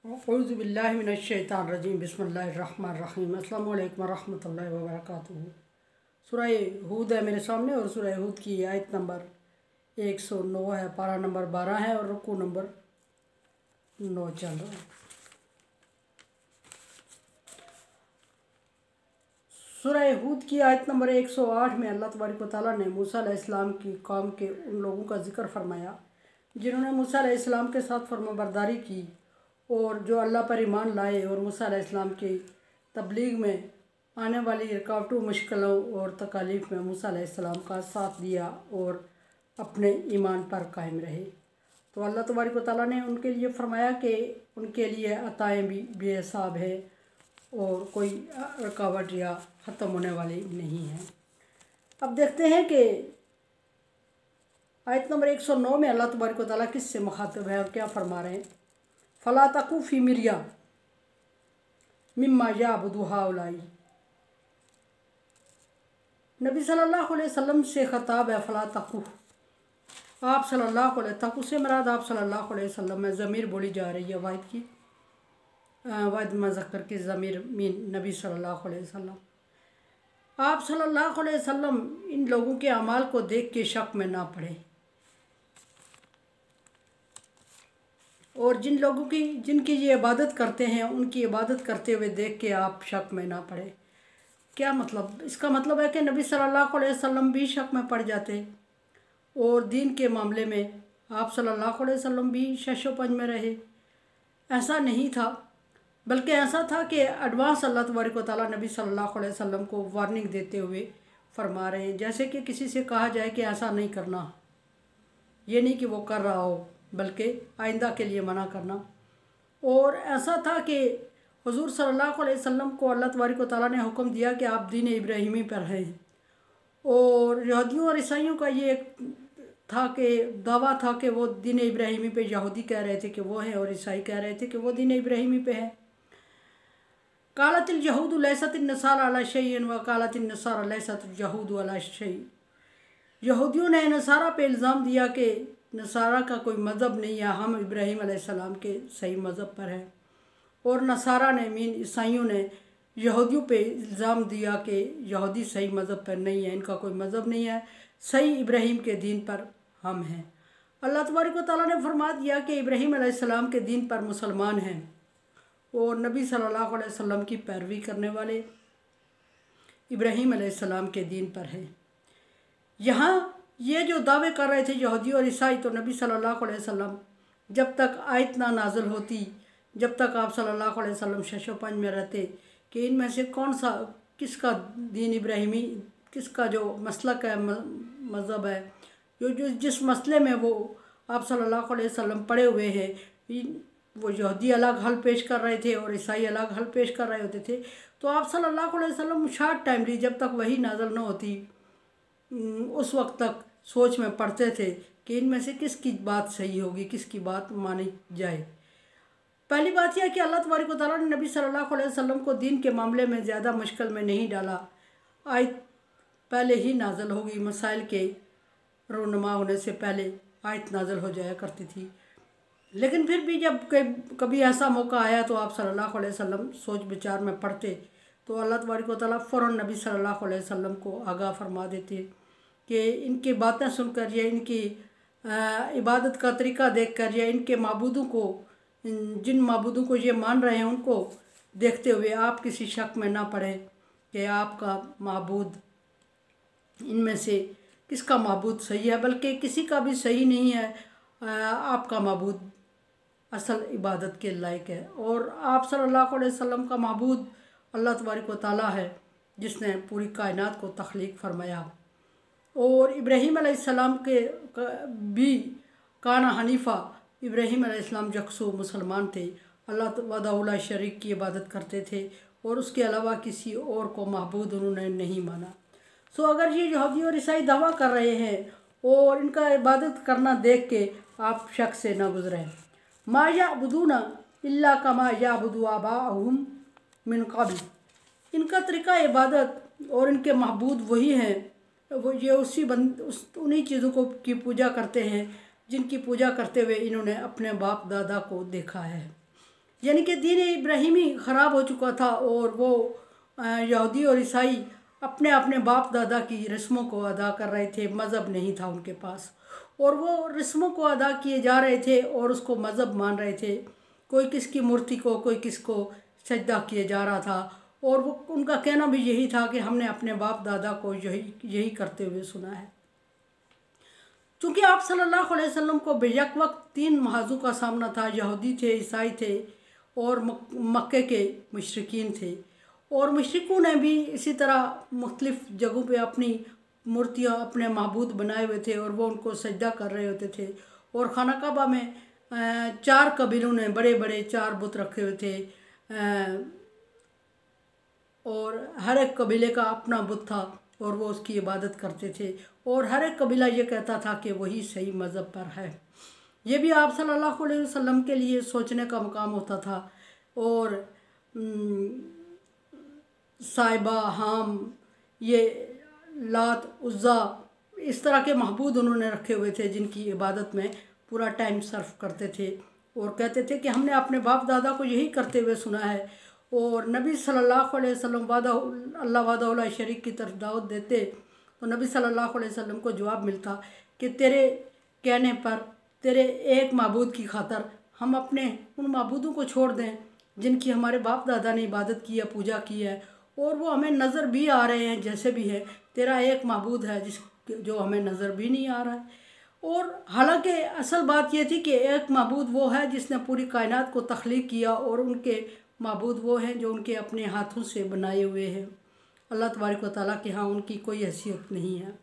औज़ुबिल्लाहि मिनश्शैतानिर्रजीम बिस्मिल्लाहिर्रहमानिर्रहीम अस्सलामु अलैकुम वरहमतुल्लाहि वबरकातुहू। सूरह हूद है मेरे सामने और सूरह हूद की आयत नंबर 109 है, पारा नंबर 12 है और रुकू नंबर 9 चल रहा है। सूरह हूद की आयत नंबर 108 में अल्लाह तबारक व तआला ने मूसा अलैहिस्सलाम की कौम के उन लोगों का जिक्र फरमाया जिन्होंने मूसा अलैहिस्सलाम के साथ फरमाबरदारी की और जो अल्लाह पर ईमान लाए और मूसा अलैहिस्सलाम की तबलीग में आने वाली रुकावटों, मुश्किलों और तकालीफ में मूसा अलैहिस्सलाम का साथ दिया और अपने ईमान पर कायम रहे। तो अल्लाह तबारक व तआला ने उनके लिए फरमाया कि उनके लिए अताएँ भी बेहिसाब है और कोई रुकावट या ख़त्म होने वाली नहीं है। अब देखते हैं कि आयत नंबर 109 में अल्लाह तबारक व तआला किससे मुखातिब है और क्या फरमा रहे हैं। फ़ला तकू फ़ी मिर्या मिम्मा याबुदु हाउलाई। नबी सल्लल्लाहु अलैहि वसल्लम से ख़ताब है फ़ला तकू। आप सल्लल्लाहु अलैहि तकू से मुराद आप सल्लल्लाहु अलैहि वसल्लम में ज़मीर बोली जा रही है वाहिद की वाहिद मुज़क्कर की ज़मीर मीन नबी सल्लल्लाहु अलैहि वसल्लम। आप सल्लल्लाहु अलैहि वसल्लम इन लोगों के अमाल को देख के शक में ना पड़े और जिन लोगों की जिनकी ये इबादत करते हैं उनकी इबादत करते हुए देख के आप शक में ना पड़े। क्या मतलब? इसका मतलब है कि नबी सल्लल्लाहु अलैहि वसल्लम भी शक में पड़ जाते और दीन के मामले में आप सल्लल्लाहु अलैहि वसल्लम भी शशोपंज में रहे। ऐसा नहीं था, बल्कि ऐसा था कि एडवांस अल्लाह तबारक व तआला नबी सल्लल्लाहु अलैहि वसल्लम को वार्निंग देते हुए फरमा रहे हैं। जैसे कि किसी से कहा जाए कि ऐसा नहीं करना, ये नहीं कि वो कर रहा हो बल्कि आइंदा के लिए मना करना। और ऐसा था कि हुज़ूर सल्लल्लाहु अलैहि वसल्लम को अल्लाह तबारक व तआला ने हुक्म दिया कि आप दीन इब्राहीमी पर हैं और यहूदियों और ईसाइयों का ये था कि दावा था कि वो दीन इब्राहीमी पे यहूदी कह रहे थे कि वो हैं और ईसाई कह रहे थे कि वो दीन इब्राहीमी पे है। कालतिल यहूदु लैसतिन नसारा अला शैइन व कालतिन नसारा लैसतिल यहूदु अला शैइन। यहूदियों ने नसारा पे इल्ज़ाम दिया कि नसारा का कोई मज़हब नहीं है, हम इब्राहीम अलैहिस्सलाम के सही मज़हब पर हैं। और नसारा ने मीन ईसाइयों ने यहूदियों पे इल्ज़ाम दिया कि यहूदी सही मज़हब पर नहीं है, इनका कोई मज़हब नहीं है, सही इब्राहीम के दीन पर हम हैं। अल्लाह तबारक व तआला ने फरमा दिया कि इब्राहीम अलैहिस्सलाम के दीन पर मुसलमान हैं और नबी सल्लल्लाहु अलैहि वसल्लम की पैरवी करने वाले इब्राहीम अलैहिस्सलाम के दीन पर हैं। यहाँ ये जो दावे कर रहे थे यहूदी और ईसाई, तो नबी सल्लल्लाहु अलैहि वसल्लम जब तक आयत ना नाज़िल होती, जब तक आप सल्लल्लाहु अलैहि वसल्लम शशोपंज में रहते कि इनमें से कौन सा किसका दीन इब्राहीमी, किसका जो मसलक है, मज़हब है, जो जिस मसले में वो आप सल्लल्लाहु अलैहि वसल्लम पड़े हुए हैं, वो यहूदी अलग हल पेश कर रहे थे और ईसाई अलग हल पेश कर रहे होते थे। तो आप सल्लल्लाहु अलैहि वसल्लम शार्ट टाइम ली, जब तक वही नाज़िल न होती उस वक्त तक सोच में पड़ते थे कि इनमें से किसकी बात सही होगी, किसकी बात मानी जाए। पहली बात यह कि अल्लाह तबारक व तआला ने नबी सल्लल्लाहु अलैहि वसल्लम को दीन के मामले में ज़्यादा मुश्किल में नहीं डाला। आयत पहले ही नाज़िल होगी, मसाइल के रूनुमा होने से पहले आयत नाज़िल हो जाया करती थी। लेकिन फिर भी जब कभी ऐसा मौका आया तो आप सल्लल्लाहु अलैहि वसल्लम सोच विचार में पड़ते तो अल्लाह तबारक व तआला फ़ौरन नबी सल्लल्लाहु अलैहि वसल्लम को आगाह फरमा देते कि इनकी बातें सुनकर या इनकी इबादत का तरीका देखकर या इनके माबूदों को, जिन माबूदों को ये मान रहे हैं उनको देखते हुए आप किसी शक में ना पड़े कि आपका माबूद इनमें से किसका माबूद सही है, बल्कि किसी का भी सही नहीं है। आपका माबूद असल इबादत के लायक है और आप सल्लल्लाहु अलैहि वसल्लम का माबूद अल्लाह तबारक व तआला है जिसने पूरी कायनात को तख्लीक फरमाया। और इब्राहीम अलैहिस्सलाम के भी काना हनीफ़ा, इब्राहीम अलैहिस्सलाम यकसू मुसलमान थे, अल्लाह वहदहू शरीक की इबादत करते थे और उसके अलावा किसी और को महबूद उन्होंने नहीं माना। सो अगर ये यहूदी और ईसाई दावा कर रहे हैं और इनका इबादत करना देख के आप शक से न गुजरें। मा याबुदूना इल्ला कमा याबुदु आबाहुम मिन क़ब्ल। इनका तरीका इबादत और इनके महबूद वही हैं, वो ये उन्हीं चीज़ों को की पूजा करते हैं जिनकी पूजा करते हुए इन्होंने अपने बाप दादा को देखा है। यानी कि दीन इब्राहिमी ख़राब हो चुका था और वो यहूदी और ईसाई अपने अपने बाप दादा की रस्मों को अदा कर रहे थे, मज़हब नहीं था उनके पास, और वो रस्मों को अदा किए जा रहे थे और उसको मज़हब मान रहे थे। कोई किसकी मूर्ति को, कोई किसको सजदा किए जा रहा था, और वो उनका कहना भी यही था कि हमने अपने बाप दादा को यही करते हुए सुना है। चूँकि आप सल्लल्लाहु अलैहि वसल्लम को बेयक वक्त 3 महाजों का सामना था, यहूदी थे, ईसाई थे और मक्के के मुशरिकीन थे। और मुशरिकों ने भी इसी तरह मुख्तलिफ़ जगहों पे अपनी मूर्तियाँ, अपने माबूद बनाए हुए थे और वो उनको सजदा कर रहे होते थे। और खाना काबा में 4 कबीलों ने बड़े बड़े 4 बुत रखे हुए थे, और हर एक कबीले का अपना बुत था और वो उसकी इबादत करते थे, और हर एक कबीला ये कहता था कि वही सही मज़हब पर है। ये भी आप सल्लल्लाहु अलैहि वसल्लम के लिए सोचने का मकाम होता था। और साहिबा, हाम, ये लात, उज़्ज़ा, इस तरह के महबूद उन्होंने रखे हुए थे जिनकी इबादत में पूरा टाइम सर्फ करते थे और कहते थे कि हमने अपने बाप दादा को यही करते हुए सुना है। और नबी सल्लल्लाहु अलैहि वसल्लम अल्लाह वादा शरीक की तरफ दावत देते तो नबी सल्लल्लाहु अलैहि वसल्लम को जवाब मिलता कि तेरे कहने पर, तेरे एक माबूद की खातर हम अपने उन माबूदों को छोड़ दें जिनकी हमारे बाप दादा ने इबादत की है, पूजा की है, और वो हमें नज़र भी आ रहे हैं जैसे भी है। तेरा एक माबूद है जो हमें नज़र भी नहीं आ रहा है। और हालांकि असल बात ये थी कि एक माबूद वो है जिसने पूरी कायनात को तख्लीक किया, और उनके माबूद वो हैं जो उनके अपने हाथों से बनाए हुए हैं। अल्लाह तबारक व तआला के यहाँ उनकी कोई हैसियत नहीं है।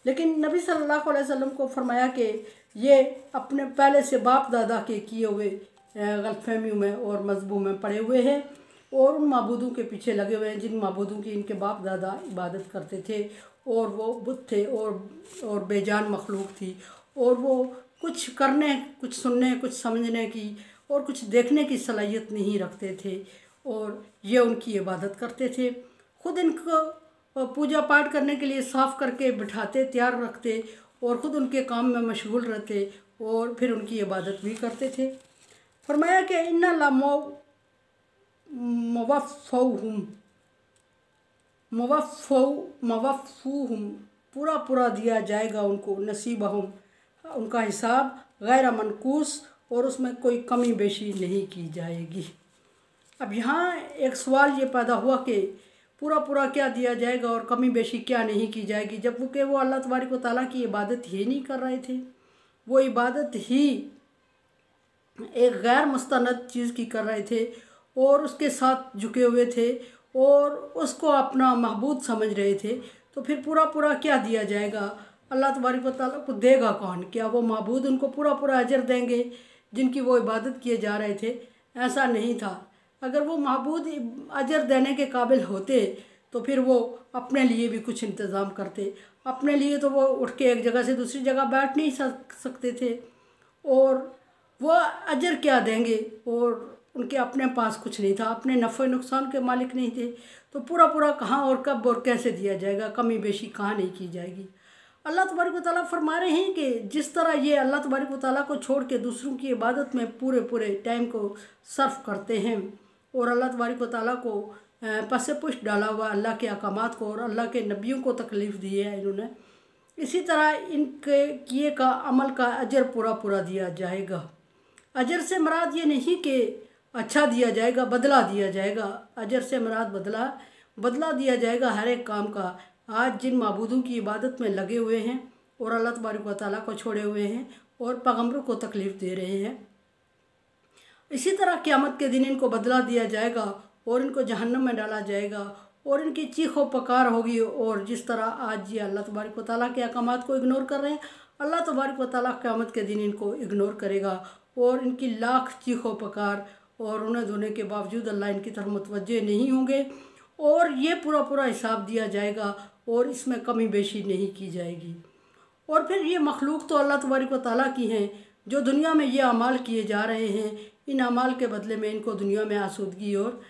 लेकिन नबी सल्लल्लाहु अलैहि वसल्लम को फरमाया कि ये अपने पहले से बाप दादा के किए हुए गलतफहमियों में और मजहबों में पड़े हुए हैं और उन माबूदों के पीछे लगे हुए हैं जिन माबूदों की इनके बाप दादा इबादत करते थे, और वो बुत थे और बेजान मखलूक थी, और वो कुछ करने, कुछ सुनने, कुछ समझने की और कुछ देखने की सलाहियत नहीं रखते थे, और ये उनकी इबादत करते थे। ख़ुद इनको पूजा पाठ करने के लिए साफ़ करके बिठाते, तैयार रखते, और ख़ुद उनके काम में मशगूल रहते और फिर उनकी इबादत भी करते थे। फरमाया कि इन्ना ला मवफ़ूहुम, पूरा पूरा दिया जाएगा उनको, नसीबहुम, उनका हिसाब, गैर मनकूस, और उसमें कोई कमी बेशी नहीं की जाएगी। अब यहाँ एक सवाल ये पैदा हुआ कि पूरा पूरा क्या दिया जाएगा और कमी बेशी क्या नहीं की जाएगी, जबकि वो अल्लाह तबारक व तआला की इबादत ही नहीं कर रहे थे। वो इबादत ही एक गैर मुस्तनद चीज़ की कर रहे थे और उसके साथ झुके हुए थे और उसको अपना महबूद समझ रहे थे। तो फिर पूरा पूरा क्या दिया जाएगा? अल्लाह तबारक व तआला को देगा कौन? क्या वो महबूद उनको पूरा पूरा अजर देंगे जिनकी वो इबादत किए जा रहे थे? ऐसा नहीं था। अगर वो महबूद अजर देने के काबिल होते तो फिर वो अपने लिए भी कुछ इंतज़ाम करते। अपने लिए तो वो उठ के एक जगह से दूसरी जगह बैठ नहीं सकते थे, और वो अजर क्या देंगे? और उनके अपने पास कुछ नहीं था, अपने नफ़े नुकसान के मालिक नहीं थे। तो पूरा पूरा कहाँ और कब और कैसे दिया जाएगा? कमी बेशी कहाँ नहीं की जाएगी? अल्लाह तबारक व तआला फरमा रहे हैं कि जिस तरह ये अल्लाह तबारक व तआला को छोड़ के दूसरों की इबादत में पूरे पूरे टाइम को सर्फ करते हैं और अल्लाह तबारक व तआला को पसे पुष्ट डाला हुआ, अल्लाह के अहकामात को और अल्लाह के नबियों को तकलीफ़ दी है इन्होंने, इसी तरह इनके किए का अमल का अजर पूरा पूरा दिया जाएगा। अजर से मुराद ये नहीं कि अच्छा दिया जाएगा, बदला दिया जाएगा। अजर से मुराद बदला दिया जाएगा हर एक काम का। आज जिन माबूदों की इबादत में लगे हुए हैं और अल्लाह तबारक व तआला को छोड़े हुए हैं और पैगम्बरों को तकलीफ़ दे रहे हैं, इसी तरह क़यामत के दिन इनको बदला दिया जाएगा और इनको जहन्नम में डाला जाएगा और इनकी चीखो पकार होगी। और जिस तरह आज ये अल्लाह तबारक व तआला के अहकामात को इग्नोर कर रहे हैं, अल्लाह तबारक व तआला क़यामत के दिन इनको इग्नोर करेगा और इनकी लाख चीखो पकार और उन्हें धोने के बावजूद अल्लाह इनकी तरफ मुतवज्जे नहीं होंगे और ये पूरा पूरा हिसाब दिया जाएगा और इसमें कमी बेशी नहीं की जाएगी। और फिर ये मखलूक तो अल्लाह तबारक व तआला की हैं, जो दुनिया में ये अमाल किए जा रहे हैं, इन अमाल के बदले में इनको दुनिया में आसूदगी और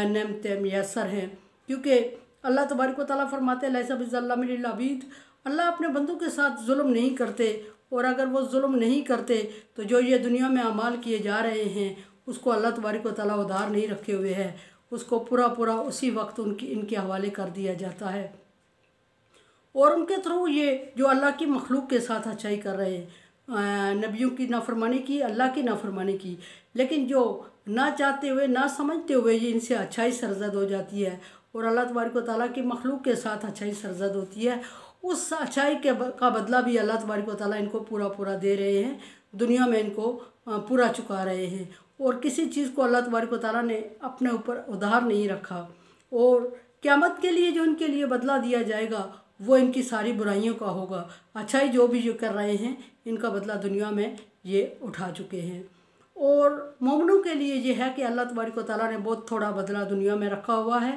नेमतें मैसर हैं, क्योंकि अल्लाह तबारक व तआला फरमाते हैं लैसा बिज़ल्लामिल लिल अबीद, अल्लाह अपने बंदों के साथ जुल्म नहीं करते, और अगर वो जुल्म नहीं करते तो जो ये दुनिया में अमाल किए जा रहे हैं उसको अल्लाह तबारक व तआला उधार नहीं रखे हुए है, उसको पूरा पूरा उसी वक्त इनके हवाले कर दिया जाता है। और उनके थ्रू ये जो अल्लाह की मखलूक के साथ अच्छाई कर रहे हैं, नबियों की नाफरमानी की, अल्लाह की नाफरमानी की, लेकिन जो ना चाहते हुए ना समझते हुए ये इनसे अच्छाई सरजद हो जाती है और अल्लाह तबारक व तआला की मखलूक के साथ अच्छाई सरजद होती है, उस अच्छाई का बदला भी अल्लाह तबारक व तआला इनको पूरा पूरा दे रहे हैं, दुनिया में इनको पूरा चुका रहे हैं। और किसी चीज़ को अल्लाह तबारक व तआला ने अपने ऊपर उधार नहीं रखा। और क़यामत के लिए जो इनके लिए बदला दिया जाएगा वो इनकी सारी बुराइयों का होगा। अच्छाई जो भी कर रहे हैं इनका बदला दुनिया में ये उठा चुके हैं। और मोमिनों के लिए ये है कि अल्लाह तबारक व तआला ने बहुत थोड़ा बदला दुनिया में रखा हुआ है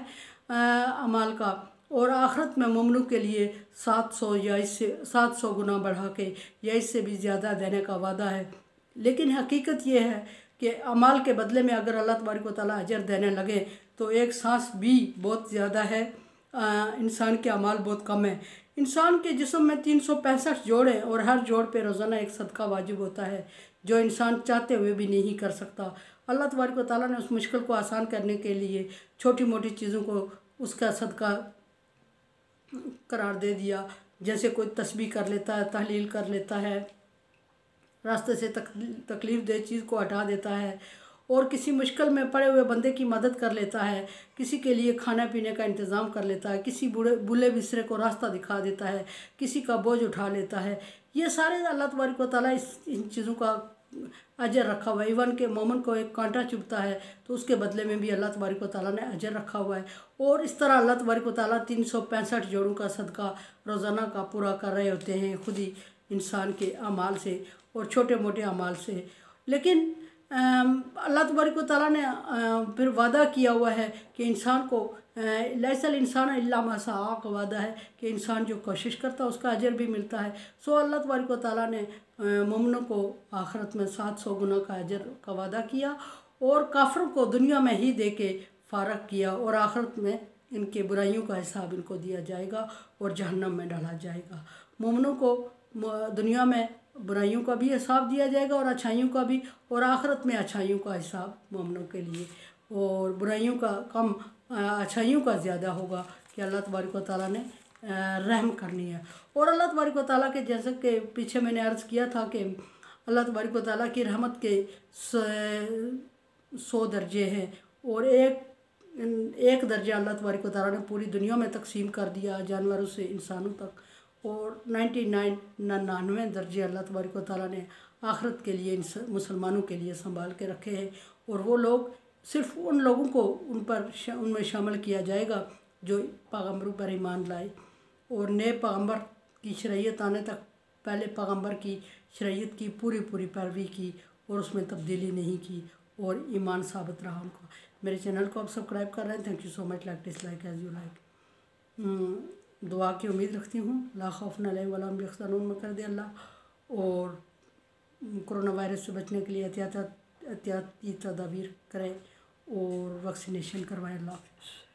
अमाल का, और आखिरत में मोमिनों के लिए 700 या इससे 700 गुना बढ़ा के या इससे भी ज़्यादा देने का वादा है। लेकिन हकीकत ये है कि अमाल के बदले में अगर अल्लाह तबारक व तआला अजर देने लगे तो एक सांस भी बहुत ज़्यादा है, इंसान के अमाल बहुत कम है। इंसान के जिस्म में 365 जोड़ हैं और हर जोड़ पे रोज़ाना एक सदका वाजिब होता है, जो इंसान चाहते हुए भी नहीं कर सकता। अल्लाह तबारक व तआला ने उस मुश्किल को आसान करने के लिए छोटी मोटी चीज़ों को उसका सदका करार दे दिया। जैसे कोई तस्बीह कर लेता है, तहलील कर लेता है, रास्ते से तकलीफ़ दे चीज़ को हटा देता है, और किसी मुश्किल में पड़े हुए बंदे की मदद कर लेता है, किसी के लिए खाना पीने का इंतज़ाम कर लेता है, किसी बूढ़े बिसरे को रास्ता दिखा देता है, किसी का बोझ उठा लेता है। ये सारे अल्लाह तबारक व तआला इन चीज़ों का अजर रखा हुआ है। इवन के मोमिन को एक कांटा चुभता है तो उसके बदले में भी अल्लाह तबारक व तआला ने अजर रखा हुआ है। और इस तरह अल्लाह तबारक व तआला 365 जोड़ों का सदका रोज़ाना का पूरा कर रहे होते हैं खुद ही इंसान के अमाल से और छोटे मोटे अमाल से। लेकिन अल्लाह तबारक व तआला ने फिर वादा किया हुआ है कि इंसान को लैसल इंसान इल्ला मा सआ का वादा है कि इंसान जो कोशिश करता है उसका अजर भी मिलता है। सो अल्लाह तबारक व तआला ने मोमिनों को आखिरत में 700 गुना का अजर का वादा किया और काफिरों को दुनिया में ही दे के फारग किया, और आखिरत में इनके बुराइयों का हिसाब इनको दिया जाएगा और जहन्नम में डाला जाएगा। मोमिनों को दुनिया में बुराइयों का भी हिसाब दिया जाएगा और अच्छाइयों का भी, और आखिरत में अच्छाइयों का हिसाब मोमिनों के लिए, और बुराइयों का कम अच्छाइयों का ज़्यादा होगा कि अल्लाह तबारक व तआला ने रहम करनी है। और अल्लाह तबारक व तआला के जैसे कि पीछे मैंने अर्ज़ किया था कि अल्लाह तबारक व तआला की रहमत के 100 दर्जे हैं, और एक दर्जा अल्लाह तबारक व तआला ने पूरी दुनिया में तकसीम कर दिया जानवरों से इंसानों तक, और 99 दर्जे अल्लाह तबारक व तआला ने आखिरत के लिए मुसलमानों के लिए संभाल के रखे हैं। और वो लोग सिर्फ उन लोगों को उनमें शामिल किया जाएगा जो पैगम्बरों पर ईमान लाए और नए पैगम्बर की शरीयत आने तक पहले पैगम्बर की शरीयत की पूरी पैरवी की और उसमें तब्दीली नहीं की और ईमान साबित रहा उनका। मेरे चैनल को आप सब्सक्राइब कर रहे हैं, thank you so much. Like dislike as you like. दुआ की उम्मीद रखती हूँ। ला खौफ अलैहिम वला हुम यहज़नून में कर दे अल्लाह। और कोरोना वायरस से बचने के लिए एहतियाती तदाबीर करें और वैक्सीनेशन करवाएं। अल्लाह हाफ़िज़।